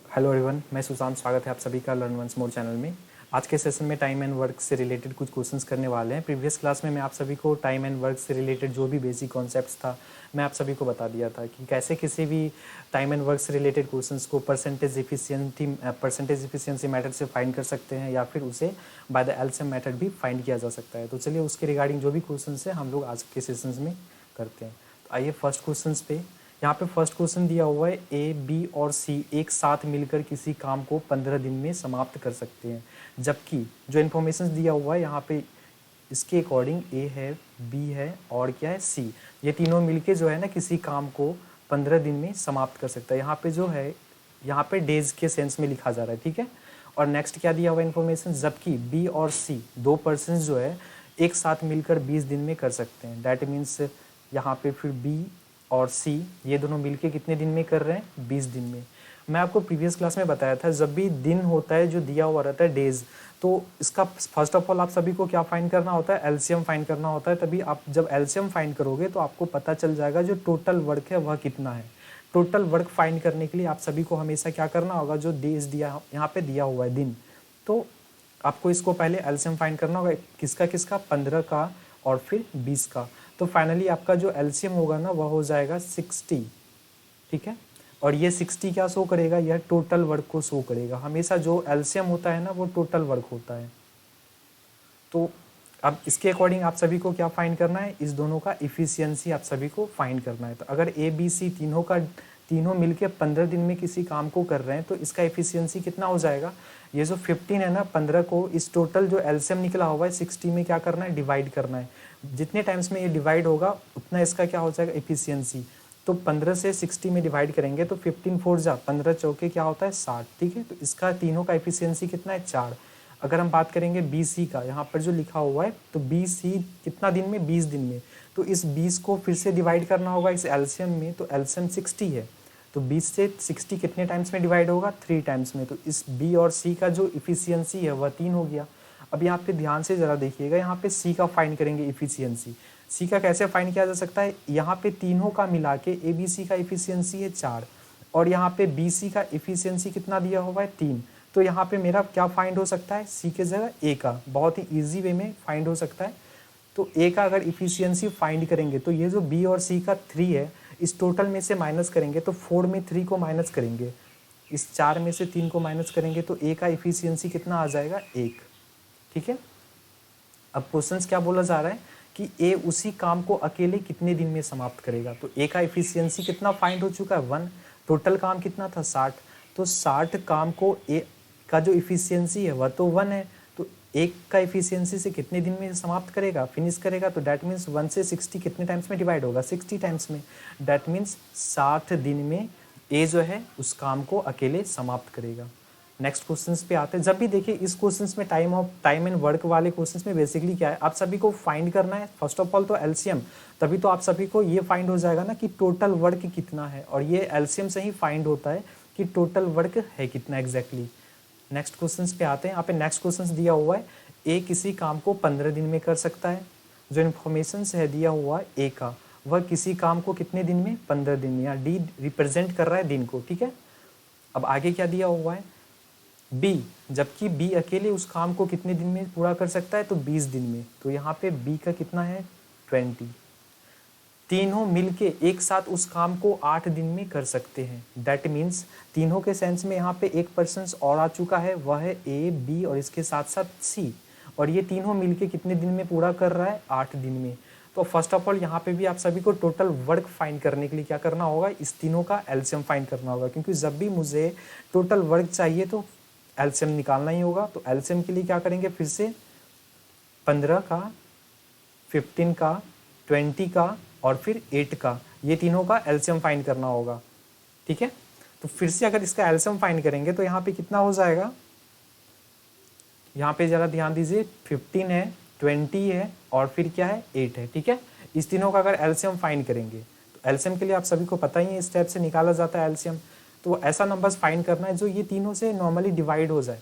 Hello everyone, मैं सुशांत। स्वागत है आप सभी का लर्न वंस मोर चैनल में। आज के सेशन में टाइम एंड वर्क से रिलेटेड कुछ क्वेश्चंस करने वाले हैं। प्रीवियस क्लास में मैं आप सभी को टाइम एंड वर्क से रिलेटेड जो भी बेसिक कॉन्सेप्ट्स था मैं आप सभी को बता दिया था कि कैसे किसी भी टाइम एंड वर्क से रिलेटेड क्वेश्चंस को परसेंटेज इफिशियंसी मेथड से फाइंड कर सकते हैं या फिर उसे बाय द एलसीएम मेथड भी फाइंड किया जा सकता है। तो चलिए उसके रिगार्डिंग जो भी क्वेश्चन है हम लोग आज के सेशंस में करते हैं। तो आइए फर्स्ट क्वेश्चन पे। यहाँ पे फर्स्ट क्वेश्चन दिया हुआ है ए, बी और सी एक साथ मिलकर किसी काम को 15 दिन में समाप्त कर सकते हैं। जबकि जो इन्फॉर्मेशन दिया हुआ है यहाँ पे इसके अकॉर्डिंग ए है, बी है और क्या है, सी। ये तीनों मिलके जो है ना किसी काम को 15 दिन में समाप्त कर सकता है। यहाँ पे जो है यहाँ पे डेज के सेंस में लिखा जा रहा है, ठीक है। और नेक्स्ट क्या दिया हुआ इन्फॉर्मेशन, जबकि बी और सी दो पर्सन जो है एक साथ मिलकर 20 दिन में कर सकते हैं। डैट मीन्स यहाँ पे फिर बी और सी ये दोनों मिलके कितने दिन में कर रहे हैं, 20 दिन में। मैं आपको प्रीवियस क्लास में बताया था जब भी दिन होता है जो दिया हुआ रहता है डेज, तो इसका फर्स्ट ऑफ ऑल आप सभी को क्या फाइंड करना होता है, एलसीएम फाइंड करना होता है। तभी आप जब एलसीएम फाइंड करोगे तो आपको पता चल जाएगा जो टोटल वर्क है वह कितना है। टोटल वर्क फाइंड करने के लिए आप सभी को हमेशा क्या करना होगा, जो डेज दिया यहाँ पे दिया हुआ है दिन, तो आपको इसको पहले एलसीएम फाइंड करना होगा। किसका किसका, 15 का और फिर 20 का। तो फाइनली आपका जो एलसीएम होगा ना वह हो जाएगा 60, ठीक है। और ये 60 क्या शो करेगा, यह टोटल वर्क को शो करेगा। हमेशा जो एलसीएम होता है ना वो टोटल वर्क होता है। तो अब इसके अकॉर्डिंग आप सभी को क्या फाइंड करना है, इस दोनों का इफिशियंसी आप सभी को फाइंड करना है। तो अगर ए बी सी तीनों मिलके 15 दिन में किसी काम को कर रहे हैं तो इसका इफिशियंसी कितना हो जाएगा, ये जो 15 है ना, 15 को इस टोटल जो एलसीएम निकला हुआ है 60 में क्या करना है, डिवाइड करना है। जितने टाइम्स में ये डिवाइड होगा उतना इसका क्या हो जाएगा, इफिशियंसी। तो 15 से 60 में डिवाइड करेंगे तो 15 4 जा 15 चौके क्या होता है 60, ठीक है। तो इसका तीनों का इफिशियंसी कितना है, 4। अगर हम बात करेंगे बी सी का, यहाँ पर जो लिखा हुआ है तो बी सी कितना दिन में, 20 दिन में। तो इस 20 को फिर से डिवाइड करना होगा इस एलसीएम में, तो एलसीएम 60 है। तो 20 से 60 कितने टाइम्स में डिवाइड होगा, 3 टाइम्स में। तो इस बी और सी का जो इफिशियंसी है वह 3 हो गया। अब यहाँ पे ध्यान से ज़रा देखिएगा, यहाँ पे सी का फाइंड करेंगे इफिशियंसी। सी का कैसे फाइंड किया जा सकता है, यहाँ पे तीनों का मिला के ए बी सी का इफिशियंसी है 4 और यहाँ पे बी सी का इफिशियंसी कितना दिया हुआ है, 3। तो यहाँ पे मेरा क्या फाइंड हो सकता है, सी के जगह ए का, बहुत ही ईजी वे में फाइंड हो सकता है। तो ए का अगर इफिशियंसी फाइंड करेंगे तो ये जो बी और सी का 3 है इस टोटल में से माइनस करेंगे तो 4 में 3 को माइनस करेंगे, इस 4 में से 3 को माइनस करेंगे तो ए का इफिशियंसी कितना आ जाएगा, 1, ठीक है। अब क्वेश्चन क्या बोला जा रहा है कि ए उसी काम को अकेले कितने दिन में समाप्त करेगा। तो ए का इफिशियंसी कितना फाइंड हो चुका है, 1। टोटल काम कितना था, 60। तो 60 काम को ए का जो इफिशियंसी है वह तो 1 है। तो एक का इफिशियंसी से कितने दिन में समाप्त करेगा, फिनिश करेगा। तो डैट मीन्स 1 से 60 कितने टाइम्स में डिवाइड होगा, 60 टाइम्स में। डैट मीन्स 60 दिन में ए जो है उस काम को अकेले समाप्त करेगा। नेक्स्ट क्वेश्चंस पे आते हैं। जब भी देखिए इस क्वेश्चंस में टाइम एंड वर्क वाले क्वेश्चंस में बेसिकली क्या है, आप सभी को फाइंड करना है फर्स्ट ऑफ ऑल तो एलसीएम। तभी तो आप सभी को ये फाइंड हो जाएगा ना कि टोटल वर्क कितना है, और ये एलसीएम से ही फाइंड होता है कि टोटल वर्क है कितना एग्जैक्टली। नेक्स्ट क्वेश्चंस पे आते हैं। यहाँ पे नेक्स्ट क्वेश्चन दिया हुआ है ए किसी काम को 15 दिन में कर सकता है। जो इन्फॉर्मेशन है दिया हुआ है ए का, वह किसी काम को कितने दिन में, 15 दिन में। यहाँ डी रिप्रेजेंट कर रहा है दिन को, ठीक है। अब आगे क्या दिया हुआ है, बी, जबकि बी अकेले उस काम को कितने दिन में पूरा कर सकता है, तो 20 दिन में। तो यहाँ पे बी का कितना है, 20। तीनों मिलके एक साथ उस काम को 8 दिन में कर सकते हैं। दैट मीन्स तीनों के सेंस में यहाँ पे एक पर्सन और आ चुका है, वह है ए, बी और इसके साथ साथ सी। और ये तीनों मिलके कितने दिन में पूरा कर रहा है, 8 दिन में। तो फर्स्ट ऑफ ऑल यहाँ पे भी आप सभी को टोटल वर्क फाइंड करने के लिए क्या करना होगा, इस तीनों का एलसीएम फाइंड करना होगा। क्योंकि जब भी मुझे टोटल वर्क चाहिए तो एलसीएम निकालना ही होगा। तो एलसीएम के लिए क्या करेंगे, फिर से 15 का, 15 का, 20 का और फिर 8 का, ये तीनों का एलसीएम फाइंड करना होगा, ठीक है। तो फिर से अगर इसका एलसीएम फाइंड करेंगे तो यहाँ पे कितना हो जाएगा, यहाँ पे जरा ध्यान दीजिए, 15 है, 20 है और फिर क्या है, 8 है, ठीक है। इस तीनों का अगर एलसीएम फाइंड करेंगे तो एलसीएम के लिए आप सभी को पता ही है इस टाइप से निकाला जाता है एलसीएम। तो ऐसा नंबर्स फाइंड करना है जो ये तीनों से नॉर्मली डिवाइड हो जाए।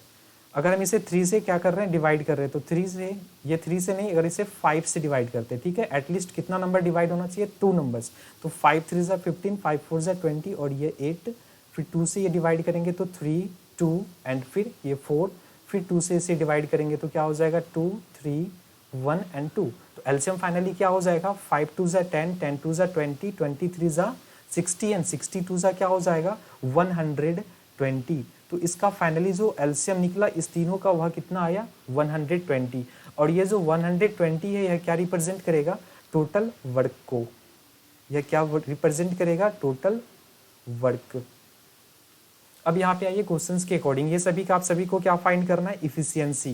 अगर हम इसे 3 से क्या कर रहे हैं, डिवाइड कर रहे हैं, तो 3 से, ये 3 से नहीं, अगर इसे 5 से डिवाइड करते हैं, ठीक है। एटलीस्ट कितना नंबर डिवाइड होना चाहिए, 2 नंबर्स। तो 5 3 ज़ा 15, 5 4 ज़ा 20 और ये 8 फिर 2 से ये डिवाइड करेंगे तो 3, 2 एंड फिर ये 4, फिर 2 से इसे डिवाइड करेंगे तो क्या हो जाएगा 2, 3, 1 एंड 2। तो एलसीएम फाइनली क्या हो जाएगा 5 2 ज़ा 10, 10 2 ज़ा 20, 23 ज़ा 60 एंड 62 ज़ा क्या हो जाएगा 120। तो इसका फाइनली जो एलसीएम निकला इस तीनों का वह कितना आया 120। और ये जो 120 है यह क्या रिप्रेजेंट करेगा टोटल वर्क को। यह क्या रिप्रेजेंट करेगा टोटल वर्क। अब यहाँ पे आइए क्वेश्चंस के अकॉर्डिंग, ये सभी का आप सभी को क्या फाइंड करना है इफिशियंसी,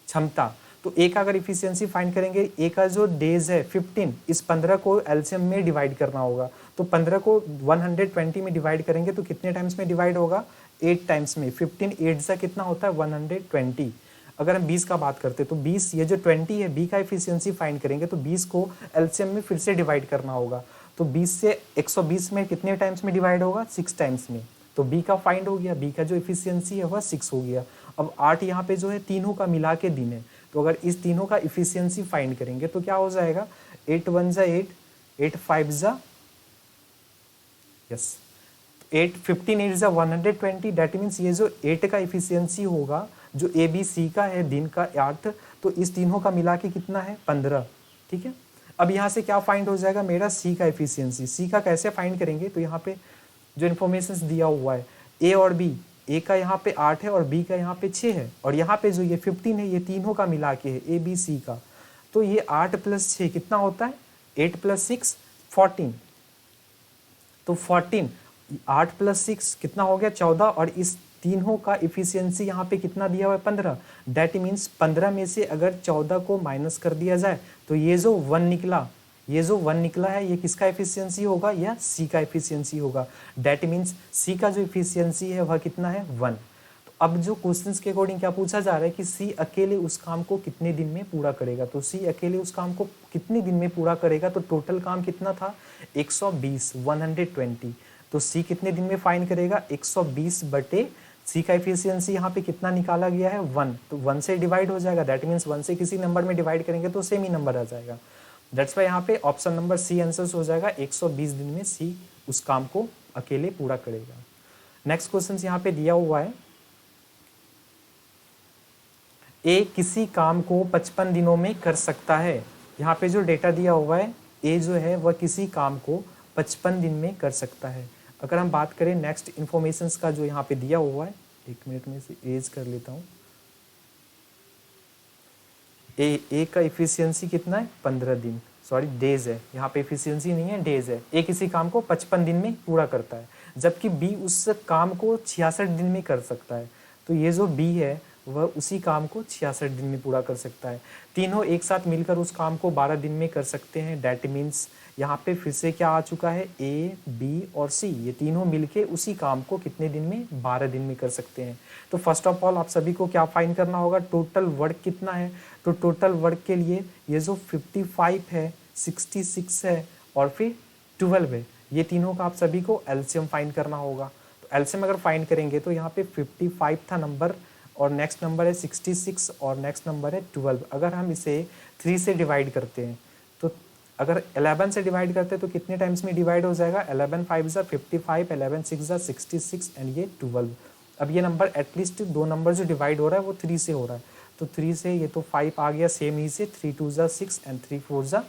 क्षमता। तो ए का अगर इफिशियंसी फाइंड करेंगे, ए का जो डेज है 15, इस 15 को एलसीएम में डिवाइड करना होगा। तो 15 को 120 में डिवाइड करेंगे तो कितने टाइम्स में डिवाइड होगा 8 टाइम्स में। 15 8 से कितना होता है 120। अगर हम 20 का बात करते तो 20, ये जो 20 है बी का इफिशियंसी फाइंड करेंगे तो 20 को एलसीएम में फिर से डिवाइड करना होगा। तो 20 से 120 में कितने टाइम्स में डिवाइड होगा 6 टाइम्स में। तो बी का फाइंड हो गया, बी का जो इफिशियंसी है वह 6 हो गया। अब 8 यहाँ पे जो है तीनों का मिला के दिन है, तो अगर इस तीनों का इफिशियंसी फाइंड करेंगे तो क्या हो जाएगा 8 1 ज़ा 8, 8 5 ज़ा यस 8, 15 8 ज़ा 120। डेट मीन्स ये जो 8 का इफिशियंसी होगा जो ए बी सी का है दिन का 8, तो इस तीनों का मिला के कितना है 15। ठीक है, अब यहाँ से क्या फाइंड हो जाएगा मेरा सी का इफिशियंसी। सी का कैसे फाइंड करेंगे, तो यहाँ पे जो इन्फॉर्मेशन दिया हुआ है ए और बी, ए का यहाँ पे 8 है और बी का यहाँ पे 6 है, और यहाँ पे जो ये 15 है ये तीनों का मिला के है ए बी सी का। तो ये 8 + 6 कितना होता है 8 + 6 14। तो 14, 8 + 6 कितना हो गया 14, और इस तीनों का इफिशियंसी यहाँ पे कितना दिया हुआ है 15। डेट मीन्स 15 में से अगर 14 को माइनस कर दिया जाए तो ये जो 1 निकला, ये जो 1 निकला है ये किसका इफिशियंसी होगा, या सी का इफिशियंसी होगा। डेट मीन्स सी का जो इफिशियंसी है वह कितना है 1। तो अब जो क्वेश्चंस के अकॉर्डिंग क्या पूछा जा रहा है कि सी अकेले उस काम को कितने दिन में पूरा करेगा। तो सी अकेले उस काम को कितने दिन में पूरा करेगा, तो टोटल काम कितना था 120 120। तो सी कितने दिन में फाइंड करेगा 120 बटे सी का इफिशियंसी यहाँ पे कितना निकाला गया है 1, तो 1 से डिवाइड हो जाएगा। दैट मीन्स 1 से किसी नंबर में डिवाइड करेंगे तो सेम ही नंबर आ जाएगा। दैट्स वाई यहाँ पे ऑप्शन नंबर सी आंसर हो जाएगा 120 दिन में सी उस काम को अकेले पूरा करेगा। नेक्स्ट क्वेश्चन यहाँ पे दिया हुआ है ए किसी काम को 55 दिनों में कर सकता है। यहाँ पे जो डेटा दिया हुआ है ए जो है वह किसी काम को 55 दिन में कर सकता है। अगर हम बात करें नेक्स्ट इन्फॉर्मेशंस का जो यहाँ पे दिया हुआ है, 1 मिनट में से एज कर लेता हूँ। ए का इफिशियंसी कितना है 15 दिन, सॉरी डेज है, यहाँ पे इफिशियंसी नहीं है डेज है। ए किसी काम को 55 दिन में पूरा करता है, जबकि बी उस काम को 66 दिन में कर सकता है। तो ये जो बी है वह उसी काम को 66 दिन में पूरा कर सकता है। तीनों एक साथ मिलकर उस काम को 12 दिन में कर सकते हैं। डेट मीन्स यहाँ पे फिर से क्या आ चुका है ए बी और सी, ये तीनों मिलके उसी काम को कितने दिन में 12 दिन में कर सकते हैं। तो फर्स्ट ऑफ ऑल आप सभी को क्या फाइंड करना होगा टोटल वर्क कितना है। तो टोटल वर्क के लिए ये जो 55 है 66 है और फिर 12 है, ये तीनों का आप सभी को एलसीएम फाइंड करना होगा। तो एलसीएम अगर फाइंड करेंगे तो यहाँ पे 55 था नंबर, और नेक्स्ट नंबर है 66 और नेक्स्ट नंबर है 12। अगर हम इसे 3 से डिवाइड करते हैं तो अगर 11 से डिवाइड करते हैं तो कितने टाइम्स में डिवाइड हो जाएगा 11 5 ज़ा 55, 11 6 ज़ा 66 एंड ये 12। अब ये नंबर एटलीस्ट दो नंबर जो डिवाइड हो रहा है वो 3 से हो रहा है, तो 3 से ये तो 5 आ गया सेम ही से, 3 2 ज़ा 6 एंड 3 4 ज़ा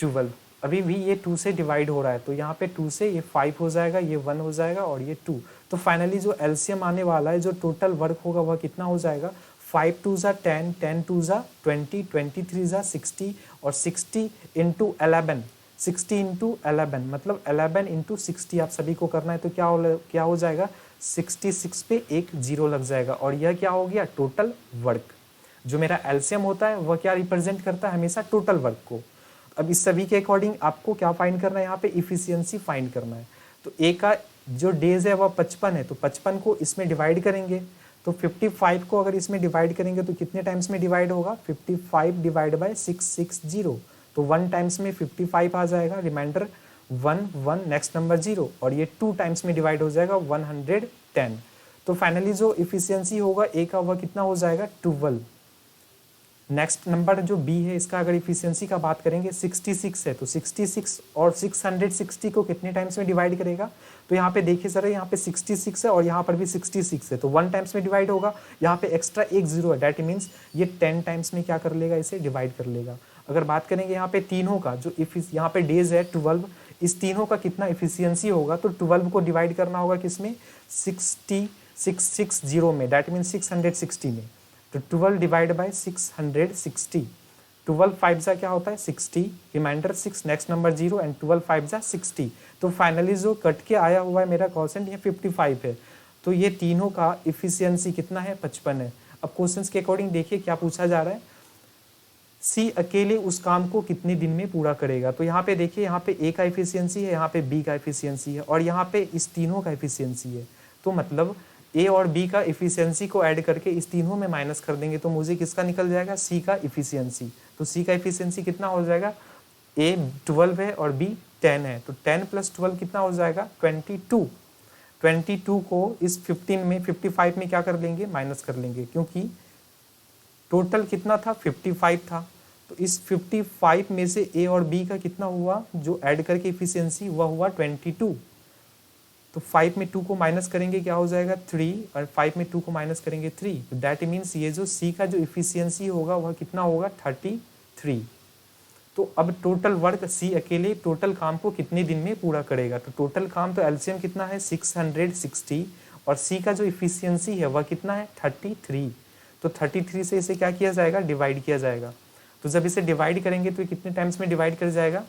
12। अभी भी ये 2 से डिवाइड हो रहा है, तो यहाँ पे 2 से ये 5 हो जाएगा, ये 1 हो जाएगा और ये 2। तो फाइनली जो एलसीएम आने वाला है, जो टोटल वर्क होगा वह कितना हो जाएगा 5 2 ज़ा 10, 10 2 ज़ा 20, 23 ज़ा 60 और 60 इंटू 11, 60 इंटू 11 मतलब 11 इंटू 60 आप सभी को करना है। तो क्या हो जाएगा 66 पे एक जीरो लग जाएगा, और यह क्या हो गया टोटल वर्क। जो मेरा एलसीएम होता है वह क्या रिप्रेजेंट करता है हमेशा टोटल वर्क को। अब इस सभी के अकॉर्डिंग आपको क्या फाइंड करना है, यहाँ पे इफिशियंसी फाइंड करना है। तो ए का जो डेज है वह 55 है, तो 55 को इसमें डिवाइड करेंगे, तो 55 को अगर इसमें डिवाइड करेंगे तो कितने टाइम्स में डिवाइड होगा 55 डिवाइड बाय 660, तो 1 टाइम्स में 55 आ जाएगा, रिमाइंडर 1 1 नेक्स्ट नंबर 0, और ये 2 टाइम्स में डिवाइड हो जाएगा 110। तो फाइनली जो इफिशियंसी होगा ए का वह कितना हो जाएगा 12। नेक्स्ट नंबर जो बी है, इसका अगर इफिशियंसी का बात करेंगे 66 है, तो 66 और 660 को कितने टाइम्स में डिवाइड करेगा? तो यहाँ पे देखिए सर, यहाँ पे 66 है और यहाँ पर भी 66 है, तो 1 टाइम्स में डिवाइड होगा। यहाँ पे एक्स्ट्रा एक जीरो है, डैट मीन्स ये 10 टाइम्स में क्या कर लेगा, इसे डिवाइड कर लेगा। अगर बात करेंगे यहाँ पे तीनों का, जो यहाँ पे डेज है 12, इस तीनों का कितना इफिशियंसी होगा, तो 12 को डिवाइड करना होगा किसमें, 660 में, डैट मीन्स 660 में। तो 12 डिवाइड बाय 660, 12 फाइव जा क्या होता है 60, reminder 6, next number 0 and 12 five जा 60। तो फाइनली जो कट के आया हुआ है मेरा क्वेश्चन, ये 55 है। तो ये तीनों का इफिशियंसी कितना है, 55 है। अब क्वेश्चन के अकॉर्डिंग देखिए क्या पूछा जा रहा है, सी अकेले उस काम को कितने दिन में पूरा करेगा। तो यहाँ पे देखिए, यहाँ पे ए का इफिशियंसी है, यहाँ पे बी का इफिशियंसी है और यहाँ पे इस तीनों का इफिशियंसी है। तो मतलब ए और बी का इफिशियंसी को ऐड करके इस तीनों में माइनस कर देंगे तो मुझे किसका निकल जाएगा, सी का इफिशियंसी। तो सी का इफिशियंसी कितना हो जाएगा, ए 12 है और बी 10 है, तो 10 + 12 कितना हो जाएगा, 22। 22 को इस 15 में 55 में क्या कर लेंगे, माइनस कर लेंगे, क्योंकि टोटल कितना था, 55 था। तो इस 55 में से ए और बी का कितना हुआ, जो ऐड करके इफिशियंसी वह हुआ 22। तो 5 में 2 को माइनस करेंगे क्या हो जाएगा, 3, और 5 में 2 को माइनस करेंगे 3। तो दैट मीन्स ये जो सी का जो इफिशियंसी होगा वह कितना होगा, 33। तो अब टोटल वर्क सी अकेले टोटल काम को कितने दिन में पूरा करेगा। तो टोटल काम तो एलसीएम कितना है 660 और सी का जो इफिशियंसी है वह कितना है 33। तो 33 से इसे क्या किया जाएगा, डिवाइड किया जाएगा। तो जब इसे डिवाइड करेंगे तो कितने टाइम्स में डिवाइड कर जाएगा,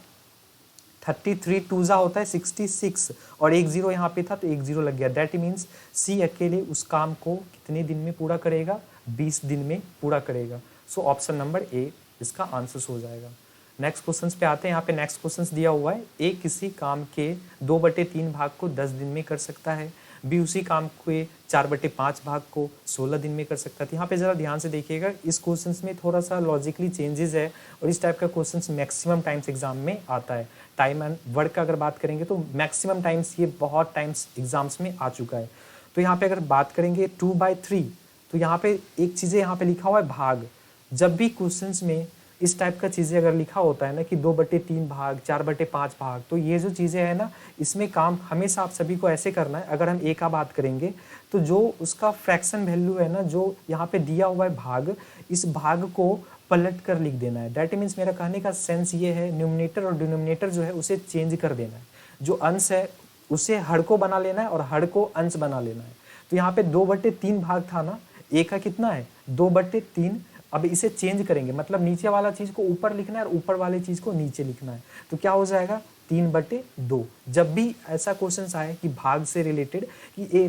33 2 जा होता है 66 और एक जीरो यहाँ पे था तो एक जीरो लग गया। दैट मीन्स सी अकेले उस काम को कितने दिन में पूरा करेगा, 20 दिन में पूरा करेगा। सो ऑप्शन नंबर ए इसका आंसर हो जाएगा। नेक्स्ट क्वेश्चन पे आते हैं। यहाँ पे नेक्स्ट क्वेश्चन दिया हुआ है, ए किसी काम के 2/3 भाग को 10 दिन में कर सकता है, बी उसी काम के 4/5 भाग को 16 दिन में कर सकता है। यहाँ पे जरा ध्यान से देखिएगा, इस क्वेश्चन में थोड़ा सा लॉजिकली चेंजेस है और इस टाइप का क्वेश्चन मैक्सिमम टाइम्स एग्जाम में आता है। टाइम एंड वर्क का अगर बात करेंगे तो मैक्सिमम टाइम्स ये बहुत टाइम्स एग्जाम्स में आ चुका है। तो यहाँ पे अगर बात करेंगे 2/3, तो यहाँ पे एक चीज़ें यहाँ पे लिखा हुआ है भाग। जब भी क्वेश्चंस में इस टाइप का चीज़ें अगर लिखा होता है ना कि 2/3 भाग, 4/5 भाग, तो ये जो चीज़ें हैं ना, इसमें काम हमेशा आप सभी को ऐसे करना है। अगर हम ए का बात करेंगे तो जो उसका फ्रैक्शन वैल्यू है ना, जो यहाँ पे दिया हुआ है भाग, इस भाग को पलट कर लिख देना है। दैट मीन्स मेरा कहने का सेंस ये है, न्यूमरेटर और डिनोमिनेटर जो है उसे चेंज कर देना है। जो अंश है उसे हर को बना लेना है और हर को अंश बना लेना है। तो यहाँ पे 2/3 भाग था ना, ए का कितना है 2/3। अब इसे चेंज करेंगे, मतलब नीचे वाला चीज को ऊपर लिखना है और ऊपर वाले चीज को नीचे लिखना है। तो क्या हो जाएगा 3/2। जब भी ऐसा क्वेश्चन आए कि भाग से रिलेटेड कि ये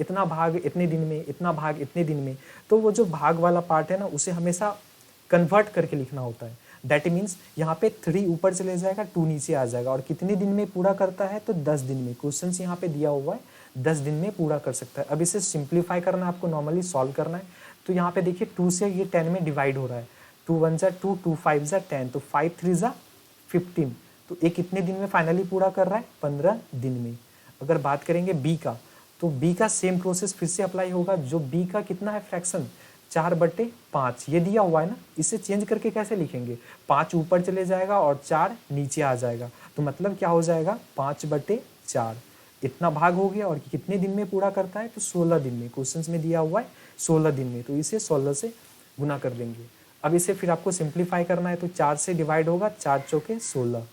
इतना भाग इतने दिन में, इतना भाग इतने दिन में, तो वो जो भाग वाला पार्ट है ना उसे हमेशा कन्वर्ट करके लिखना होता है। दैट मीन्स यहाँ पे 3 ऊपर चले जाएगा, 2 नीचे आ जाएगा। और कितने दिन में पूरा करता है, तो 10 दिन में। क्वेश्चन यहाँ पे दिया हुआ है 10 दिन में पूरा कर सकता है। अब इसे सिंप्लीफाई करना है, आपको नॉर्मली सॉल्व करना है। तो यहाँ पे देखिए 2 से ये 10 में डिवाइड हो रहा है, 2 1 जा 2, 2 5 जा 10, तो 5 3 जा 15। तो ये कितने दिन में फाइनली पूरा कर रहा है, 15 दिन में। अगर बात करेंगे बी का, तो बी का सेम प्रोसेस फिर से अप्लाई होगा। जो बी का कितना है फ्रैक्शन 4/5, ये दिया हुआ है ना, इसे चेंज करके कैसे लिखेंगे, 5 ऊपर चले जाएगा और 4 नीचे आ जाएगा। तो मतलब क्या हो जाएगा 5/4, इतना भाग हो गया। और कितने दिन में पूरा करता है, तो 16 दिन में। क्वेश्चन में दिया हुआ है 16 दिन में, तो इसे 16 से गुना कर देंगे। अब इसे फिर आपको सिंप्लीफाई करना है, तो 4 से डिवाइड होगा, 4 चौके 16,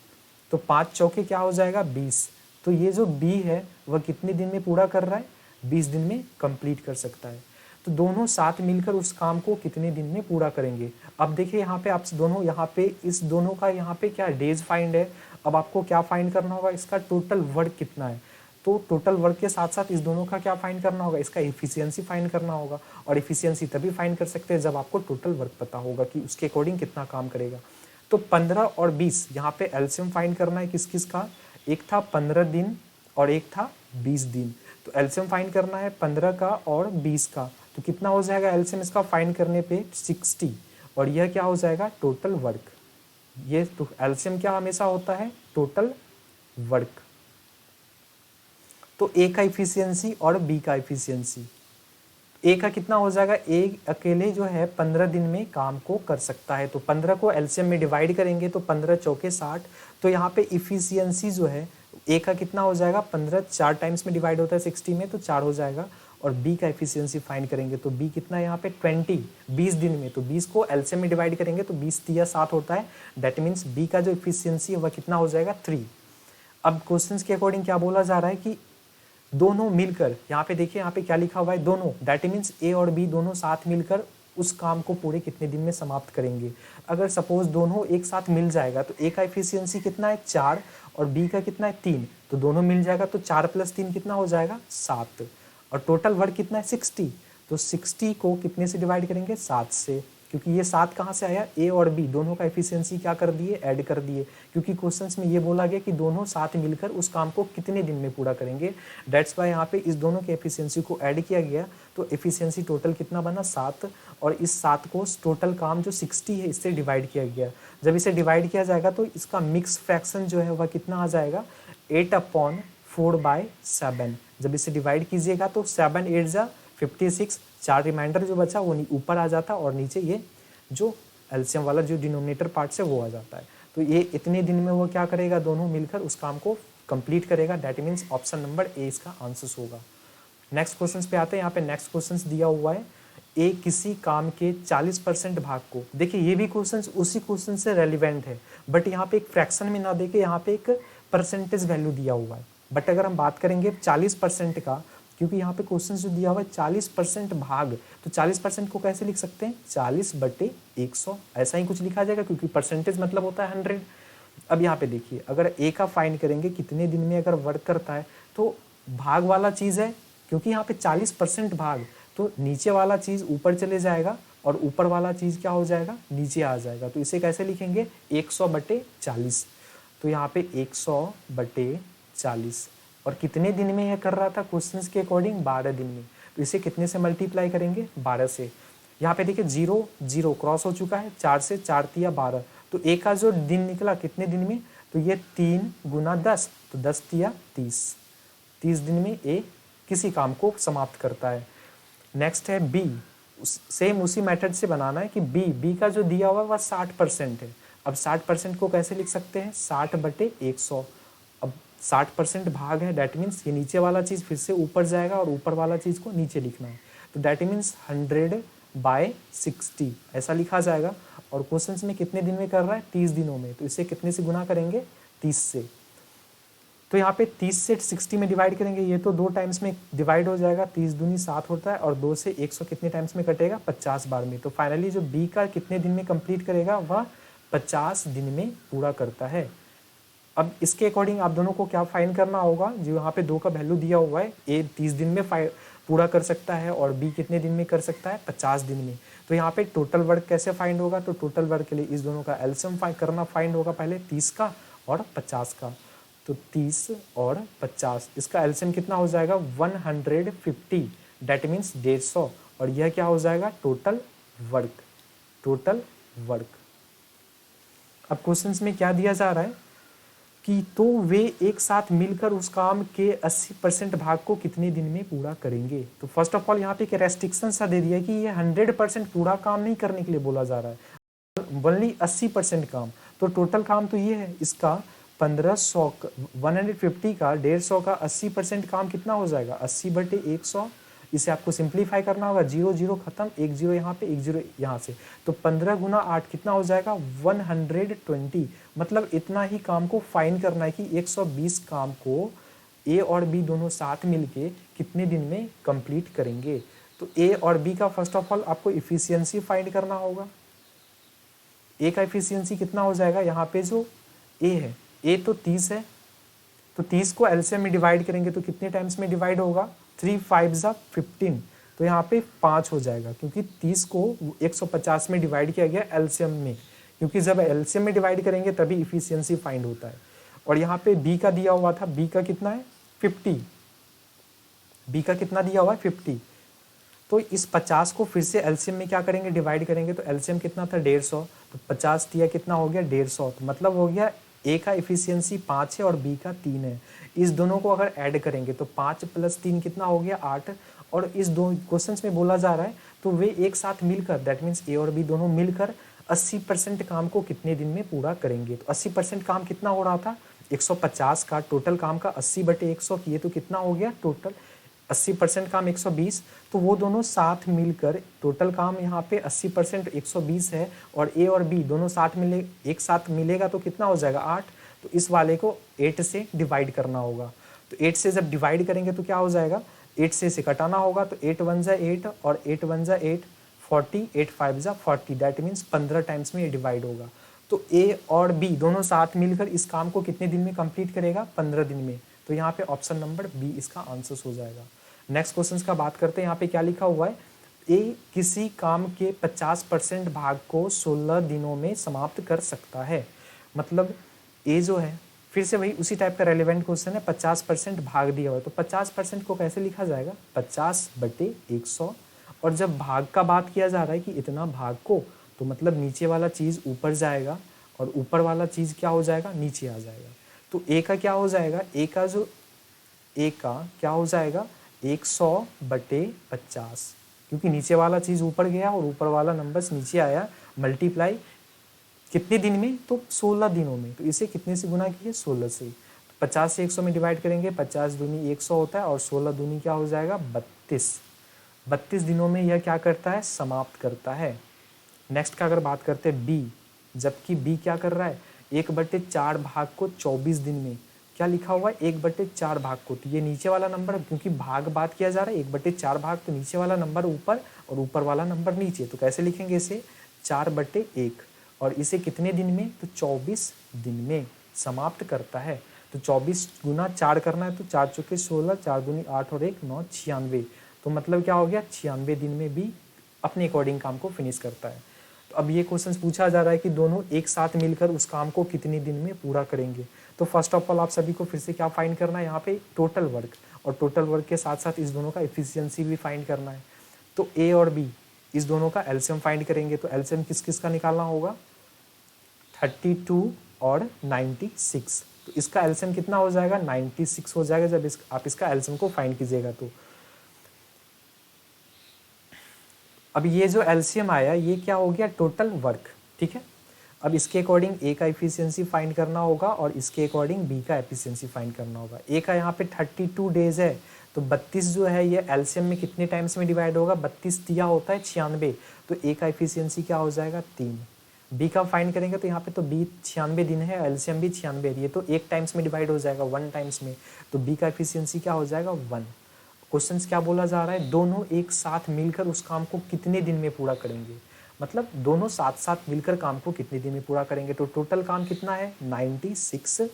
तो 5 चौके क्या हो जाएगा 20। तो ये जो बी है वह कितने दिन में पूरा कर रहा है, 20 दिन में कंप्लीट कर सकता है। तो दोनों साथ मिलकर उस काम को कितने दिन में पूरा करेंगे। अब देखिए यहाँ पे आप दोनों, यहाँ पे इस दोनों का यहाँ पे क्या डेज फाइंड है। अब आपको क्या फाइंड करना होगा, इसका टोटल वर्क कितना है। तो टोटल वर्क के साथ साथ इस दोनों का क्या फाइंड करना होगा, इसका एफिशिएंसी फाइंड करना होगा। और एफिशिएंसी तभी फाइंड कर सकते हैं जब आपको टोटल वर्क पता होगा कि उसके अकॉर्डिंग कितना काम करेगा। तो 15 और 20 यहाँ पे एलसीएम फाइंड करना है किस किस का, एक था 15 दिन और एक था 20 दिन। तो एलसीएम फाइंड करना है 15 का और 20 का, तो कितना हो जाएगा एलसीएम इसका फाइंड करने पे 60। और यह क्या हो जाएगा टोटल वर्क। ये तो एलसीएम क्या हमेशा होता है, टोटल वर्क। तो ए का इफिशियंसी और बी का इफिशियंसी, ए का कितना हो जाएगा, ए अकेले जो है 15 दिन में काम को कर सकता है। तो 15 को एलसीएम में डिवाइड करेंगे तो 15 चौके 60। तो यहाँ पे इफिशियंसी जो है ए का कितना हो जाएगा, 15 4 टाइम्स में डिवाइड होता है 60 में, तो 4 हो जाएगा। और बी का एफिशिएंसी फाइंड करेंगे तो बी कितना है यहाँ पे 20 दिन में। तो 20 को एलसीएम में डिवाइड करेंगे तो 20 तिया 7 होता है। दैट मीन्स बी का जो एफिशिएंसी है वह कितना हो जाएगा 3। अब क्वेश्चन के अकॉर्डिंग क्या बोला जा रहा है कि दोनों मिलकर, यहाँ पे देखिए यहाँ पे क्या लिखा हुआ है, दोनों, दैट मीन्स ए और बी दोनों साथ मिलकर उस काम को पूरे कितने दिन में समाप्त करेंगे। अगर सपोज दोनों एक साथ मिल जाएगा तो ए का एफिशिएंसी कितना है 4 और बी का कितना है 3, तो दोनों मिल जाएगा तो 4 + 3 कितना हो जाएगा 7। और टोटल वर्क कितना है 60, तो 60 को कितने से डिवाइड करेंगे 7 से, क्योंकि ये 7 कहाँ से आया, ए और बी दोनों का एफिशिएंसी क्या कर दिए, ऐड कर दिए, क्योंकि क्वेश्चंस में ये बोला गया कि दोनों साथ मिलकर उस काम को कितने दिन में पूरा करेंगे। दैट्स वाई यहाँ पे इस दोनों के एफिशिएंसी को ऐड किया गया, तो एफिशिएंसी टोटल कितना बना 7, और इस 7 को टोटल काम जो 60 है इससे डिवाइड किया गया। जब इसे डिवाइड किया जाएगा तो इसका मिक्स फ्रैक्शन जो है वह कितना आ जाएगा 8/4/7। जब इसे डिवाइड कीजिएगा तो 7 8 जा 56, 4 रिमाइंडर जो बचा वो ऊपर आ जाता और नीचे ये जो एलसीएम वाला जो डिनोमिनेटर पार्ट है वो आ जाता है। तो ये इतने दिन में वो क्या करेगा, दोनों मिलकर उस काम को कंप्लीट करेगा। That means option number A इसका आंसर होगा। नेक्स्ट क्वेश्चन पे आते हैं। यहाँ पे नेक्स्ट क्वेश्चन दिया हुआ है, ए किसी काम के 40% भाग को, देखिए ये भी क्वेश्चन उसी क्वेश्चन से रेलिवेंट है, बट यहाँ पे एक फ्रैक्शन में ना देके यहाँ पे एक परसेंटेज वैल्यू दिया हुआ है। बट अगर हम बात करेंगे 40% का, क्योंकि यहाँ पे क्वेश्चन जो दिया हुआ है 40% भाग, तो 40% को कैसे लिख सकते हैं 40/100, ऐसा ही कुछ लिखा जाएगा, क्योंकि परसेंटेज मतलब होता है 100। अब यहाँ पे देखिए अगर ए का फाइंड करेंगे कितने दिन में अगर वर्क करता है, तो भाग वाला चीज़ है, क्योंकि यहाँ पे 40% भाग, तो नीचे वाला चीज़ ऊपर चले जाएगा और ऊपर वाला चीज़ क्या हो जाएगा, नीचे आ जाएगा। तो इसे कैसे लिखेंगे 100/40। तो यहाँ पे 100/40, और कितने दिन में यह कर रहा था क्वेश्चंस के अकॉर्डिंग 12 दिन में। तो इसे कितने से मल्टीप्लाई करेंगे 12 से। यहाँ पे देखिए 0 0 क्रॉस हो चुका है, 4 से 4 तिया 12, तो ए का जो दिन निकला कितने दिन में, तो ये 3 × 10, तो 10 तिया 30, 30 दिन में ए किसी काम को समाप्त करता है। नेक्स्ट है बी, सेम उसी मेथड से बनाना है कि बी का जो दिया हुआ है वह 60% है। अब 60% को कैसे लिख सकते हैं 60/100। अब 60% भाग है, दैट मीन्स ये नीचे वाला चीज़ फिर से ऊपर जाएगा और ऊपर वाला चीज़ को नीचे लिखना है, तो दैट मीन्स 100/60 ऐसा लिखा जाएगा। और क्वेश्चन में कितने दिन में कर रहा है 30 दिनों में, तो इसे कितने से गुना करेंगे 30 से। तो यहाँ पे 30 से 60 में डिवाइड करेंगे, ये तो 2 टाइम्स में डिवाइड हो जाएगा, 30 दूनी 7 होता है, और 2 से 100 कितने टाइम्स में कटेगा 50 बार में। तो फाइनली जो बी का कितने दिन में कंप्लीट करेगा वह 50 दिन में पूरा करता है। अब इसके अकॉर्डिंग आप दोनों को क्या फाइंड करना होगा, जो यहाँ पे 2 का वैल्यू दिया हुआ है, ए 30 दिन में पूरा कर सकता है और बी कितने दिन में कर सकता है 50 दिन में। तो यहाँ पे टोटल वर्क कैसे फाइंड होगा, तो टोटल वर्क के लिए इस दोनों का एलसीएम फाइंड होगा पहले 30 का और 50 का। तो 30 और 50, इसका एलसीएम कितना हो जाएगा 150, दैट मीन्स 150, और यह क्या हो जाएगा टोटल वर्क। अब क्वेश्चंस में क्या दिया जा रहा है कि तो वे एक साथ मिलकर उस काम के 80% भाग को कितने दिन में पूरा करेंगे। तो फर्स्ट ऑफ ऑल यहाँ पे एक रेस्ट्रिक्शन सा दे दिया है कि ये 100% पूरा काम नहीं करने के लिए बोला जा रहा है, ओनली 80% काम। तो टोटल काम तो ये है, इसका 1500 150 का 150 का 80% काम कितना हो जाएगा 80/100। इसे आपको सिंप्लीफाई करना होगा, 0 0 खत्म, 1 0 यहाँ पे 1 0 यहाँ से, तो 15 × 8 कितना हो जाएगा 120। मतलब इतना ही काम को फाइंड करना है कि 120 काम को ए और बी दोनों साथ मिलके कितने दिन में कंप्लीट करेंगे। तो ए और बी का फर्स्ट ऑफ ऑल आपको इफिशियंसी फाइंड करना होगा। ए का इफिशियंसी कितना हो जाएगा, यहाँ पे जो ए है, ए तो 30 है, तो 30 को एलसीएम में डिवाइड करेंगे तो कितने टाइम्स में डिवाइड होगा 3 5 15, तो यहाँ पे 5 हो जाएगा, क्योंकि 30 को 150 में डिवाइड किया गया एलसीएम में, क्योंकि जब एलसीएम में डिवाइड करेंगे तभी इफिशियंसी फाइंड होता है। और यहाँ पे बी का दिया हुआ था, बी का कितना है 50, बी का कितना दिया हुआ है 50, तो इस 50 को फिर से एलसीएम में क्या करेंगे डिवाइड करेंगे, तो एलसीएम कितना था 150, तो 50 दिया कितना हो गया 150, तो मतलब हो गया ए का एफिशिएंसी 5 है और बी का 3 है। इस दोनों को अगर ऐड करेंगे तो 5 + 3 कितना हो गया 8। और इस दो क्वेश्चंस में बोला जा रहा है तो वे एक साथ मिलकर, दैट मीन्स ए और बी दोनों मिलकर 80% काम को कितने दिन में पूरा करेंगे। तो 80% काम कितना हो रहा था 150 का, टोटल काम का 80/100 किए तो कितना हो गया टोटल 80% काम 120। तो वो दोनों साथ मिलकर टोटल काम यहाँ पे 80% 120 है और ए और बी दोनों साथ मिले, एक साथ मिलेगा तो कितना हो जाएगा 8। तो इस वाले को 8 से डिवाइड करना होगा। तो 8 से जब डिवाइड करेंगे तो क्या हो जाएगा 8 से इसे कटाना होगा। तो 8 × 1 = 8 और 8 × 1 = 8, 40, 8 × 5 = 40, दैट मीन्स 15 टाइम्स में ये डिवाइड होगा। तो ए और बी दोनों साथ मिलकर इस काम को कितने दिन में कंप्लीट करेगा 15 दिन में। तो यहाँ पे ऑप्शन नंबर बी इसका आंसर हो जाएगा। नेक्स्ट क्वेश्चन का बात करते हैं। यहाँ पे क्या लिखा हुआ है, ए किसी काम के 50% भाग को 16 दिनों में समाप्त कर सकता है। मतलब ए जो है, फिर से वही उसी टाइप का रेलिवेंट क्वेश्चन है, 50% भाग दिया हुआ है तो 50% को कैसे लिखा जाएगा 50/100। और जब भाग का बात किया जा रहा है कि इतना भाग को, तो मतलब नीचे वाला चीज़ ऊपर जाएगा और ऊपर वाला चीज़ क्या हो जाएगा नीचे आ जाएगा। तो ए का क्या हो जाएगा, ए का क्या हो जाएगा 100/50, क्योंकि नीचे वाला चीज़ ऊपर गया और ऊपर वाला नंबर्स नीचे आया, मल्टीप्लाई कितने दिन में तो 16 दिनों में। तो इसे कितने से गुना किए 16 से। तो 50 से 100 में डिवाइड करेंगे, 50 दूनी 100 होता है और 16 दूनी क्या हो जाएगा 32। 32 दिनों में यह क्या करता है समाप्त करता है। नेक्स्ट का अगर बात करते हैं बी, जबकि बी क्या कर रहा है 1/4 भाग को 24 दिन में। क्या लिखा हुआ है 1/4 भाग को, तो ये नीचे वाला नंबर, क्योंकि भाग बात किया जा रहा है 1/4 भाग, तो नीचे वाला नंबर ऊपर और ऊपर वाला नंबर नीचे। तो कैसे लिखेंगे इसे 4/1 और इसे कितने दिन में तो 24 दिन में समाप्त करता है। तो 24 × 4 करना है तो 4 × 4 = 16, 4 दूनी 8 और 1 9 96। तो मतलब क्या हो गया 96 दिन में भी अपने अकॉर्डिंग काम को फिनिश करता है। तो अब ये क्वेश्चन पूछा जा रहा है कि दोनों एक साथ मिलकर उस काम को कितने दिन में पूरा करेंगे। तो फर्स्ट ऑफ ऑल आप सभी को फिर से क्या फाइंड करना है यहाँ पे टोटल वर्क, और टोटल वर्क के साथ साथ इस दोनों का एफिशिएंसी भी फाइंड करना है। तो ए और बी इस दोनों का एलसीएम फाइंड करेंगे। तो एलसीएम किस किस का निकालना होगा 32 और 96। तो इसका एलसीएम कितना हो जाएगा 96 हो जाएगा जब आप इसका एलसीएम को फाइंड कीजिएगा। तो अब ये जो एलसीएम आया ये क्या हो गया टोटल वर्क, ठीक है। अब इसके अकॉर्डिंग ए का एफिशिएंसी फाइंड करना होगा और इसके अकॉर्डिंग बी का एफिशिएंसी फाइंड करना होगा। ए का यहाँ पे 32 डेज है तो 32 जो है ये एलसीएम में कितने टाइम्स में डिवाइड होगा 32 दिया होता है 96, तो ए का एफिशिएंसी क्या हो जाएगा 3। बी का फाइंड करेंगे तो यहाँ पे तो बी 96 दिन है, एलसीएम भी 96 है, तो एक टाइम्स में डिवाइड हो जाएगा 1 टाइम्स में, तो बी का एफिशिएंसी क्या हो जाएगा 1। क्वेश्चन क्या बोला जा रहा है दोनों एक साथ मिलकर उस काम को कितने दिन में पूरा करेंगे, मतलब दोनों साथ साथ मिलकर काम को कितने दिन में पूरा करेंगे। तो टोटल काम कितना है 96।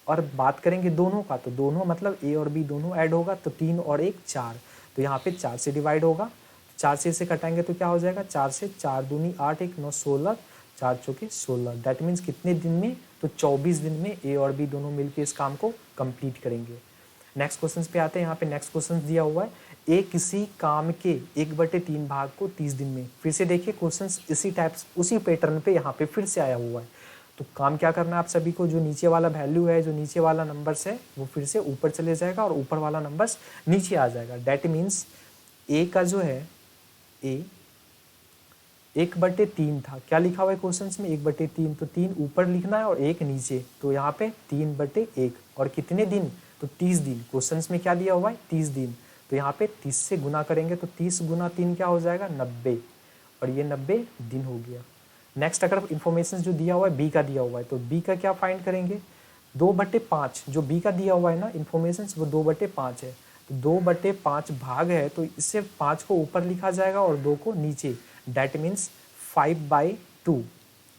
और बात करेंगे दोनों का तो दोनों मतलब ए और बी दोनों ऐड होगा तो 3 और 1 4, तो यहाँ पे 4 से डिवाइड होगा, 4 से इसे कटाएंगे तो क्या हो जाएगा 4 से 4 दूनी 8 1 9 16, 4 चौके 16, दैट मीन्स कितने दिन में तो 24 दिन में ए और बी दोनों मिलकर इस काम को कंप्लीट करेंगे। नेक्स्ट क्वेश्चन पे आते हैं। यहाँ पे नेक्स्ट क्वेश्चन दिया हुआ है ए किसी काम के 1/3 भाग को 30 दिन में। फिर से देखिए क्वेश्चन इसी टाइप उसी पैटर्न पे यहाँ पे फिर से आया हुआ है। तो काम क्या करना है आप सभी को, जो नीचे वाला वैल्यू है, जो नीचे वाला नंबर्स है वो फिर से ऊपर चले जाएगा और ऊपर वाला नंबर्स नीचे आ जाएगा। डेट मीन्स ए का जो है ए 1/3 था, क्या लिखा हुआ है क्वेश्चन में 1/3, तो 3 ऊपर लिखना है और 1 नीचे, तो यहाँ पे 3/1 और कितने दिन तो 30 दिन। क्वेश्चन में क्या दिया हुआ है 30 दिन, तो यहाँ पे 30 से गुना करेंगे तो 30 × 3 क्या हो जाएगा 90, और ये 90 दिन हो गया। नेक्स्ट अगर इन्फॉर्मेशन जो दिया हुआ है बी का दिया हुआ है तो बी का क्या फाइंड करेंगे 2/5, जो बी का दिया हुआ है ना इन्फॉर्मेशन वो 2/5 है, तो 2/5 भाग है तो इससे 5 को ऊपर लिखा जाएगा और 2 को नीचे, डेट मीन्स 5/2,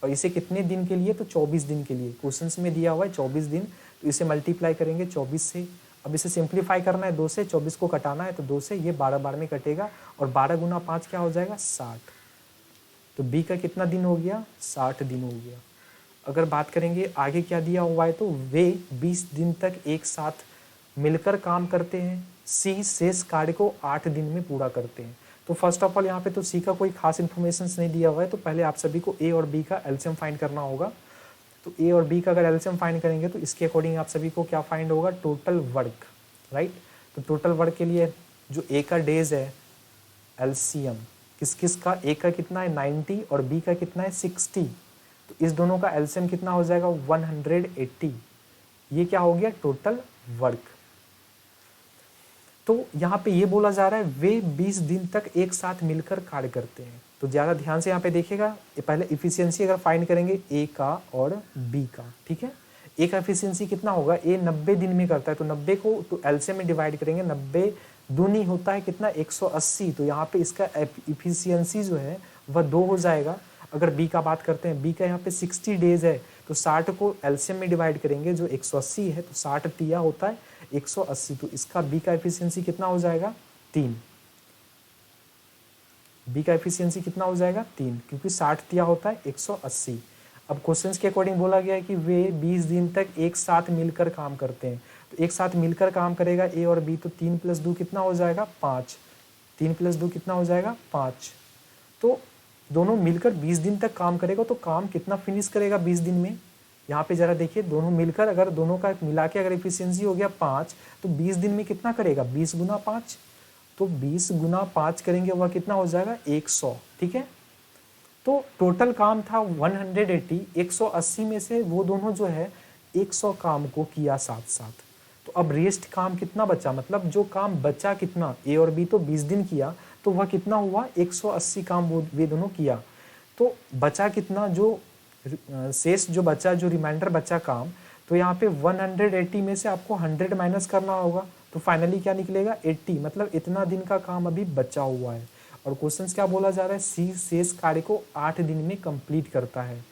और इसे कितने दिन के लिए तो 24 दिन के लिए। क्वेश्चन में दिया हुआ है 24 दिन, तो इसे मल्टीप्लाई करेंगे 24 से। अब इसे सिंप्लीफाई करना है 2 से, 24 को कटाना है तो 2 से ये 12 बार में कटेगा और 12 × 5 क्या हो जाएगा 60, तो बी का कितना दिन हो गया 60 दिन हो गया। अगर बात करेंगे आगे क्या दिया हुआ है तो वे 20 दिन तक एक साथ मिलकर काम करते हैं, सी शेष कार्य को 8 दिन में पूरा करते हैं। तो फर्स्ट ऑफ ऑल यहाँ पे तो सी का कोई खास इन्फॉर्मेशन नहीं दिया हुआ है, तो पहले आप सभी को ए और बी का एलसीएम फाइंड करना होगा। तो ए और बी का अगर एलसीएम फाइंड करेंगे तो इसके अकॉर्डिंग आप सभी को क्या फाइंड होगा, टोटल वर्क, राइट। तो टोटल वर्क के लिए जो ए का डेज है एलसीएम किस किस का, ए का कितना है 90 और बी का कितना है 60, तो इस दोनों का एलसीएम कितना हो जाएगा 180। ये क्या हो गया टोटल वर्क। तो यहाँ पे ये बोला जा रहा है वे 20 दिन तक एक साथ मिलकर कार्य करते हैं। तो ज़्यादा ध्यान से यहाँ पे देखिएगा, पहले इफिशियंसी अगर फाइंड करेंगे ए का और बी का, ठीक है। ए का इफिशियंसी कितना होगा, ए 90 दिन में करता है, तो 90 को तो एलसीएम में डिवाइड करेंगे, 90 दूनी होता है कितना 180, तो यहाँ पे इसका इफिशियंसी जो है वह 2 हो जाएगा। अगर बी का बात करते हैं, बी का यहाँ पे 60 डेज है, तो 60 को एलसीएम में डिवाइड करेंगे जो 180 है, तो 60 तिया होता है 180, तो इसका बी का एफिशिएंसी कितना हो जाएगा 3। बी का एफिशिएंसी कितना हो जाएगा 3, क्योंकि 60 तिया होता है 180। अब क्वेश्चंस के अकॉर्डिंग बोला गया है कि वे 20 दिन तक एक साथ मिलकर काम करते हैं, तो एक साथ मिलकर काम करेगा ए और बी, तो 3 + 2 कितना हो जाएगा 5, 3 + 2 कितना हो जाएगा 5। तो दोनों मिलकर 20 दिन तक काम करेगा, तो काम कितना फिनिश करेगा 20 दिन में, यहाँ पे जरा देखिए, दोनों मिलकर अगर दोनों का मिला के अगर एफिशिएंसी हो गया 5, तो 20 दिन में कितना करेगा 20 × 5, तो 20 × 5 करेंगे वह कितना हो जाएगा 100, ठीक है। तो टोटल काम था 180, 180 में से वो दोनों जो है 100 काम को किया साथ साथ। तो अब रेस्ट काम कितना बचा, मतलब जो काम बचा कितना, ए और बी तो 20 दिन किया, तो वह कितना हुआ 180 काम वो वे दोनों किया। तो बचा कितना, जो शेष जो बचा, जो रिमाइंडर बचा काम, तो यहाँ पे 180 में से आपको 100 माइनस करना होगा, तो फाइनली क्या निकलेगा 80, मतलब इतना दिन का काम अभी बचा हुआ है। और क्वेश्चंस क्या बोला जा रहा है, सी शेष कार्य को 8 दिन में कंप्लीट करता है।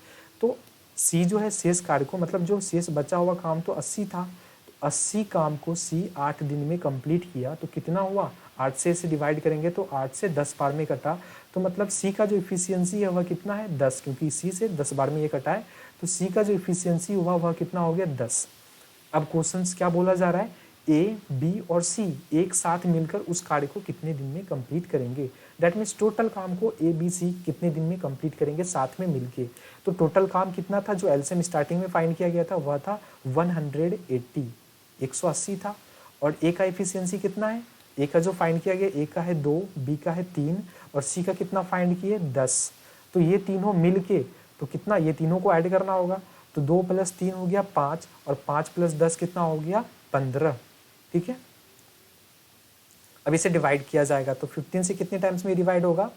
तो सी जो है शेष कार्य को, मतलब जो शेष बचा हुआ काम तो 80 था, तो 80 काम को सी 8 दिन में कंप्लीट किया, तो कितना हुआ 8 से इसे डिवाइड करेंगे तो 8 से 10 बार में कटा, तो मतलब सी का जो इफिशियंसी है वह कितना है 10, क्योंकि सी से 10 बार में ये कटा है, तो सी का जो इफिशियंसी हुआ वह कितना हो गया 10। अब क्वेश्चंस क्या बोला जा रहा है, ए बी और सी एक साथ मिलकर उस कार्य को कितने दिन में कंप्लीट करेंगे, दैट मीन्स टोटल काम को ए बी सी कितने दिन में कंप्लीट करेंगे साथ में मिलके। तो टोटल काम कितना था, जो एलसीएम स्टार्टिंग में फाइंड किया गया था वह था 180, 180 था। और ए का एफिशिएंसी कितना है, ए का जो फाइंड किया गया, ए का है 2, बी का है 3 और सी का कितना फाइंड किए 10। तो ये तीनों मिलके तो कितना, ये तीनों को ऐड करना होगा, तो 2 + 3 हो गया 5 और 5 + 10 कितना हो गया 15, ठीक है। अब इसे डिवाइड किया जाएगा, तो 15 से कितने टाइम्स में डिवाइड होगा,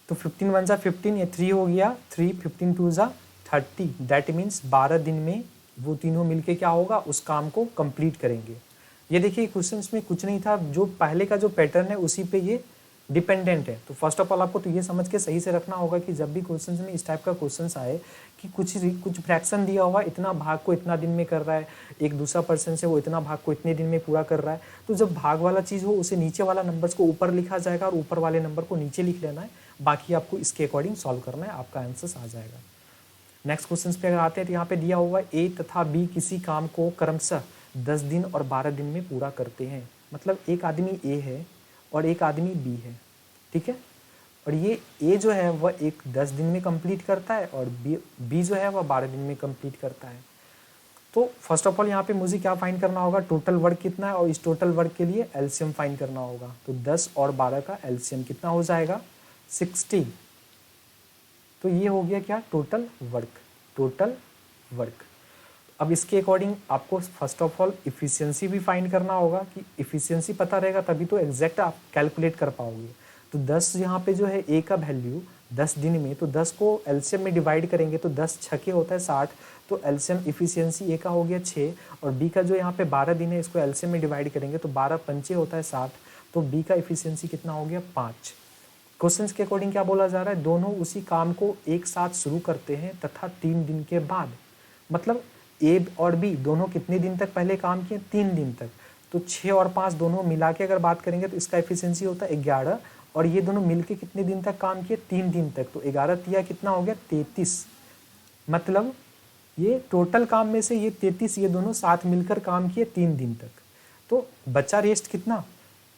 तो 15 × 1 = 15, ये 3 हो गया 3, 15 × 2 = 30, दैट मीन्स 12 दिन में वो तीनों मिलके क्या होगा उस काम को कंप्लीट करेंगे। ये देखिए क्वेश्चंस में कुछ नहीं था, जो पहले का जो पैटर्न है उसी पे ये डिपेंडेंट है। तो फर्स्ट ऑफ ऑल आपको तो ये समझ के सही से रखना होगा कि जब भी क्वेश्चंस में इस टाइप का क्वेश्चंस आए कि कुछ फ्रैक्शन दिया हुआ, इतना भाग को इतना दिन में कर रहा है, एक दूसरा पर्सन से वो इतना भाग को इतने दिन में पूरा कर रहा है, तो जब भाग वाला चीज़ हो उसे नीचे वाला नंबर्स को ऊपर लिखा जाएगा और ऊपर वाले नंबर को नीचे लिख लेना है, बाकी आपको इसके अकॉर्डिंग सॉल्व करना है, आपका आंसर आ जाएगा। नेक्स्ट क्वेश्चन पे अगर आते हैं तो यहाँ पे दिया हुआ ए तथा बी किसी काम को क्रमशः 10 दिन और 12 दिन में पूरा करते हैं। मतलब एक आदमी ए है और एक आदमी बी है, ठीक है। और ये ए जो है वह 10 दिन में कंप्लीट करता है और बी जो है वह 12 दिन में कंप्लीट करता है। तो फर्स्ट ऑफ ऑल यहाँ पे मुझे क्या फाइंड करना होगा, टोटल वर्क कितना है, और इस टोटल वर्क के लिए एलसीएम फाइंड करना होगा। तो 10 और 12 का एलसीएम कितना हो जाएगा 60। तो ये हो गया क्या टोटल वर्क। अब इसके अकॉर्डिंग आपको फर्स्ट ऑफ ऑल इफिशियंसी भी फाइंड करना होगा, कि इफिशियंसी पता रहेगा तभी तो एग्जैक्ट आप कैलकुलेट कर पाओगे। तो 10 यहाँ पे जो है ए का वैल्यू 10 दिन में, तो 10 को एलसीएम में डिवाइड करेंगे तो 10 छके होता है 60, तो एलसीएम इफिशियंसी ए का हो गया 6, और बी का जो यहाँ पे 12 दिन है इसको एलसीएम में डिवाइड करेंगे तो 12 पंचे होता है 60, तो बी का इफिशियंसी कितना हो गया 5। क्वेश्चंस के अकॉर्डिंग क्या बोला जा रहा है, दोनों उसी काम को एक साथ शुरू करते हैं तथा 3 दिन के बाद, मतलब ए और बी दोनों कितने दिन तक पहले काम किए 3 दिन तक, तो 6 और 5 दोनों मिला के अगर बात करेंगे तो इसका एफिशिएंसी होता है 11, और ये दोनों मिलके कितने दिन तक काम किए 3 दिन तक, तो 11 तिया कितना हो गया 33। मतलब ये टोटल काम में से ये 33 ये दोनों साथ मिलकर काम किए 3 दिन तक। तो बचा रेस्ट कितना,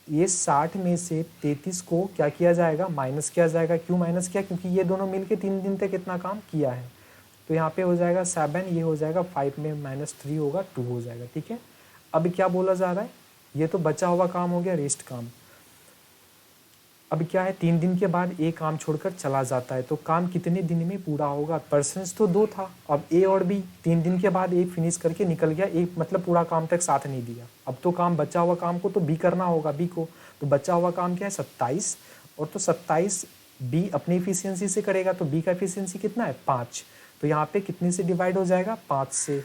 ये 60 में से 33 को क्या किया जाएगा माइनस किया जाएगा। क्यों माइनस किया, क्योंकि ये दोनों मिलके 3 दिन तक इतना काम किया है। तो यहाँ पे हो जाएगा 7, ये हो जाएगा 5 में -3 होगा 2 हो जाएगा। ठीक है, अब क्या बोला जा रहा है, ये तो बचा हुआ काम हो गया रेस्ट काम। अब क्या है, 3 दिन के बाद ए काम छोड़कर चला जाता है, तो काम कितने दिन में पूरा होगा। पर्सन्स तो 2 था, अब ए और बी 3 दिन के बाद ए फिनिश करके निकल गया, ए मतलब पूरा काम तक साथ नहीं दिया। अब तो काम बचा हुआ काम को तो बी करना होगा, बी को, तो बचा हुआ काम क्या है 27, और तो 27 बी अपनी एफिशिएंसी से करेगा, तो बी का एफिशिएंसी कितना है 5, तो यहाँ पे कितने से डिवाइड हो जाएगा 5 से।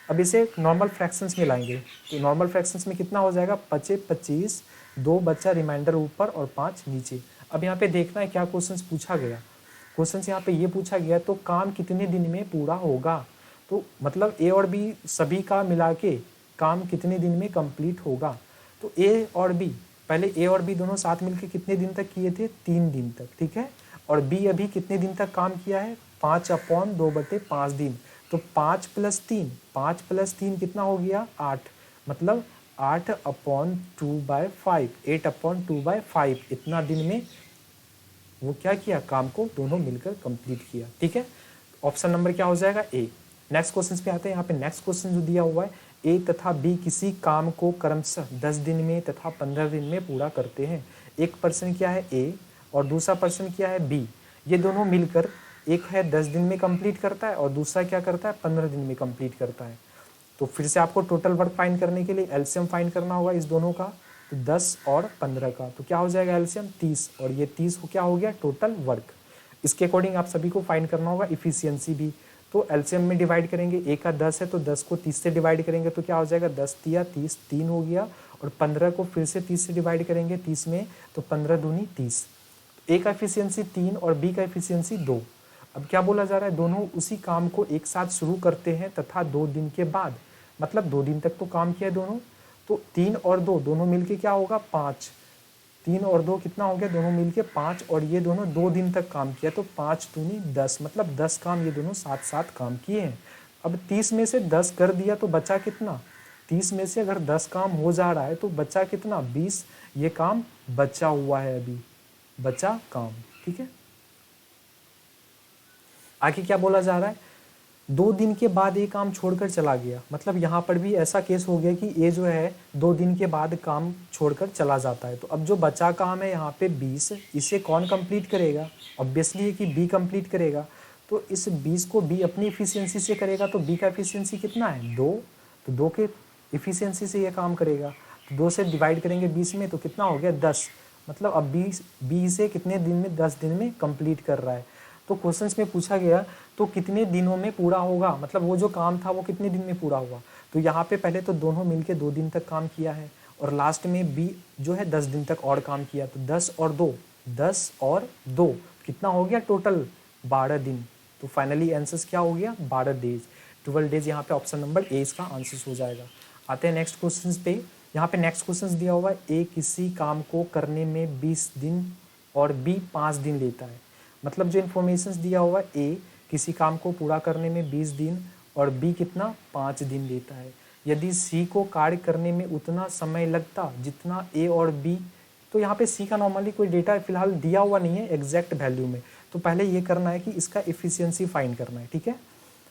अब इसे नॉर्मल फ्रैक्शंस में लाएंगे, तो नॉर्मल फ्रैक्शंस में कितना हो जाएगा 25, 2 बच्चा रिमाइंडर ऊपर और 5 नीचे। अब यहाँ पे देखना है क्या क्वेश्चंस पूछा गया। क्वेश्चंस यहाँ पे ये पूछा गया तो काम कितने दिन में पूरा होगा, तो मतलब ए और बी सभी का मिला के काम कितने दिन में कंप्लीट होगा। तो ए और बी, पहले ए और बी दोनों साथ मिलके कितने दिन तक किए थे 3 दिन तक। ठीक है, और बी अभी कितने दिन तक काम किया है 5/2/5 दिन, तो 5 + 3, 5 + 3 कितना हो गया 8, मतलब 8/2/5, 8/2/5 इतना दिन में वो क्या किया, काम को दोनों मिलकर कंप्लीट किया। ठीक है, ऑप्शन नंबर क्या हो जाएगा ए। नेक्स्ट क्वेश्चन पे आते हैं। यहाँ पे नेक्स्ट क्वेश्चन जो दिया हुआ है, ए तथा बी किसी काम को क्रमशः 10 दिन में तथा 15 दिन में पूरा करते हैं। एक पर्सन क्या है ए और दूसरा पर्सन क्या है बी, ये दोनों मिलकर, एक है 10 दिन में कंप्लीट करता है और दूसरा क्या करता है 15 दिन में कंप्लीट करता है। तो फिर से आपको टोटल वर्क फाइंड करने के लिए एलसीएम फाइंड करना होगा इस दोनों का, तो 10 और 15 का, तो क्या हो जाएगा एलसीएम 30, और ये 30 को क्या हो गया टोटल वर्क। इसके अकॉर्डिंग आप सभी को फाइंड करना होगा इफिशियंसी भी, तो एलसीएम में डिवाइड करेंगे, ए का 10 है तो 10 को 30 से डिवाइड करेंगे तो क्या हो जाएगा 10 × 30 3 हो गया, और 15 को फिर से 30 से डिवाइड करेंगे 30 में, तो 15 दूनी 30। ए का एफिशिएंसी 3 और बी का एफिशिएंसी 2। अब क्या बोला जा रहा है, दोनों उसी काम को एक साथ शुरू करते हैं तथा 2 दिन के बाद, मतलब 2 दिन तक तो काम किया है दोनों, तो 3 और 2 दोनों मिलके क्या होगा 5, 3 और 2 कितना हो गया दोनों मिलके 5, और ये दोनों 2 दिन तक काम किया, तो 5 दूनी 10, मतलब 10 काम ये दोनों साथ साथ काम किए हैं। अब 30 में से 10 कर दिया तो बचा कितना, 30 में से अगर 10 काम हो जा रहा है तो बचा कितना 20, ये काम बचा हुआ है, अभी बचा काम। ठीक है, आगे क्या बोला जा रहा है, 2 दिन के बाद ये काम छोड़कर चला गया, मतलब यहाँ पर भी ऐसा केस हो गया कि ये जो है 2 दिन के बाद काम छोड़कर चला जाता है, तो अब जो बचा काम है यहाँ पे 20, इसे कौन कंप्लीट करेगा, ऑब्वियसली है कि बी कंप्लीट करेगा, तो इस 20 को बी अपनी इफिशियंसी से करेगा, तो बी का इफिशियंसी कितना है 2, तो 2 के इफिशियंसी से ये काम करेगा, तो 2 से डिवाइड करेंगे 20 में तो कितना हो गया 10, मतलब अब बी से कितने दिन में 10 दिन में कंप्लीट कर रहा है। तो क्वेश्चंस में पूछा गया तो कितने दिनों में पूरा होगा, मतलब वो जो काम था वो कितने दिन में पूरा हुआ, तो यहाँ पे पहले तो दोनों मिलके 2 दिन तक काम किया है, और लास्ट में बी जो है 10 दिन तक और काम किया, तो 10 और 2 कितना हो गया टोटल 12 दिन, तो फाइनली आंसर्स क्या हो गया 12 डेज, 12 डेज। यहाँ पे ऑप्शन नंबर ए इसका आंसर्स हो जाएगा। आते हैं नेक्स्ट क्वेश्चन पे। यहाँ पे नेक्स्ट क्वेश्चन दिया हुआ है, ए किसी काम को करने में 20 दिन और बी 5 दिन लेता है, मतलब जो इन्फॉर्मेशन दिया हुआ है, ए किसी काम को पूरा करने में 20 दिन और बी कितना 5 दिन लेता है। यदि सी को कार्य करने में उतना समय लगता जितना ए और बी, तो यहाँ पे सी का नॉर्मली कोई डेटा फिलहाल दिया हुआ नहीं है एग्जैक्ट वैल्यू में, तो पहले ये करना है कि इसका एफिशिएंसी फाइंड करना है। ठीक है,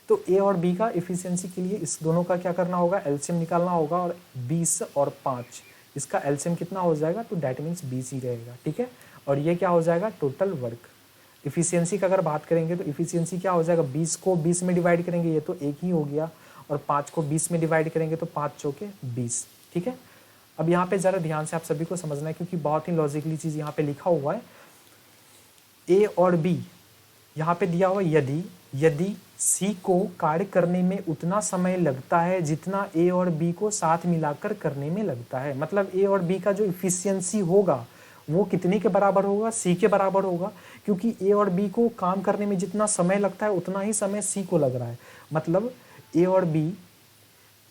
तो ए और बी का एफिशिएंसी के लिए इस दोनों का क्या करना होगा, एलसीएम निकालना होगा, और 20 और 5 इसका एलसीएम कितना हो जाएगा, तो डैट मीन्स 20 ही रहेगा। ठीक है, और ये क्या हो जाएगा टोटल वर्क। इफिशियंसी का अगर बात करेंगे तो इफिशियंसी क्या हो जाएगा, 20 को 20 में डिवाइड करेंगे ये तो एक ही हो गया, और 5 को 20 में डिवाइड करेंगे तो 5 चौके 20। ठीक है, अब यहाँ पे ज़रा ध्यान से आप सभी को समझना है क्योंकि बहुत ही लॉजिकली चीज़ यहाँ पे लिखा हुआ है। ए और बी यहाँ पे दिया हुआ यदि सी को कार्य करने में उतना समय लगता है जितना ए और बी को साथ मिलाकर करने में लगता है, मतलब ए और बी का जो इफिशियंसी होगा वो कितने के बराबर होगा, सी के बराबर होगा, क्योंकि ए और बी को काम करने में जितना समय लगता है उतना ही समय सी को लग रहा है, मतलब ए और बी,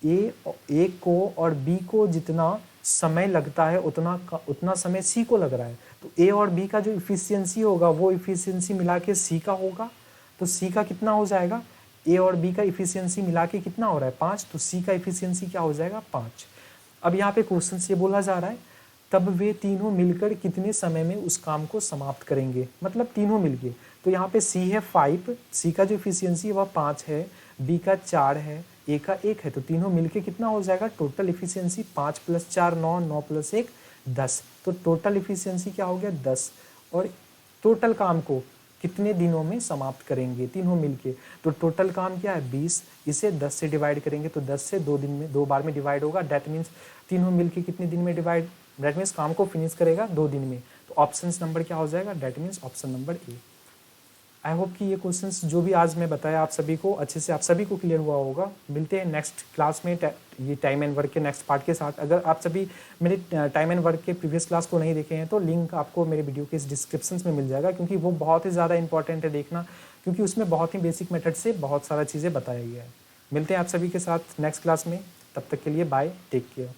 ए को और बी को जितना समय लगता है उतना समय सी को लग रहा है, तो ए और बी का जो इफिशियंसी होगा वो इफिशियंसी मिला के सी का होगा, तो सी का कितना हो जाएगा, ए और बी का इफिशियंसी मिला के कितना हो रहा है 5, तो सी का इफिशियंसी क्या हो जाएगा 5। अब यहाँ पे क्वेश्चन से बोला जा रहा है तब वे तीनों मिलकर कितने समय में उस काम को समाप्त करेंगे, मतलब तीनों मिलके, तो यहाँ पे सी है 5, सी का जो इफिशियंसी है वह 5 है, बी का 4 है, ए का 1 है, तो तीनों मिलके कितना हो जाएगा टोटल इफिशियंसी 5 + 4 9, 9 + 1 10, तो टोटल इफिशियंसी क्या हो गया 10। और टोटल काम को कितने दिनों में समाप्त करेंगे तीनों मिलके, तो टोटल काम क्या है 20, इसे 10 से डिवाइड करेंगे तो 10 से 2 दिन में 2 बार में डिवाइड होगा, डेट मीन्स तीनों मिलके कितने दिन में डिवाइड, डेट मीन्स काम को फिनिश करेगा 2 दिन में, तो ऑप्शन नंबर क्या हो जाएगा, that means option number A. I hope कि ये क्वेश्चंस जो भी आज मैं बताया आप सभी को अच्छे से आप सभी को क्लियर हुआ होगा। मिलते हैं नेक्स्ट क्लास में ये टाइम एंड वर्क के नेक्स्ट पार्ट के साथ। अगर आप सभी मेरे टाइम एंड वर्क के प्रीवियस क्लास को नहीं देखे हैं तो लिंक आपको मेरे वीडियो के इस डिस्क्रिप्शन में मिल जाएगा, क्योंकि वो बहुत ही ज़्यादा इंपॉर्टेंट है देखना, क्योंकि उसमें बहुत ही बेसिक मेथड से बहुत सारा चीज़ें बताया गया है। मिलते हैं आप सभी के साथ नेक्स्ट क्लास में, तब तक के लिए बाय, टेक केयर।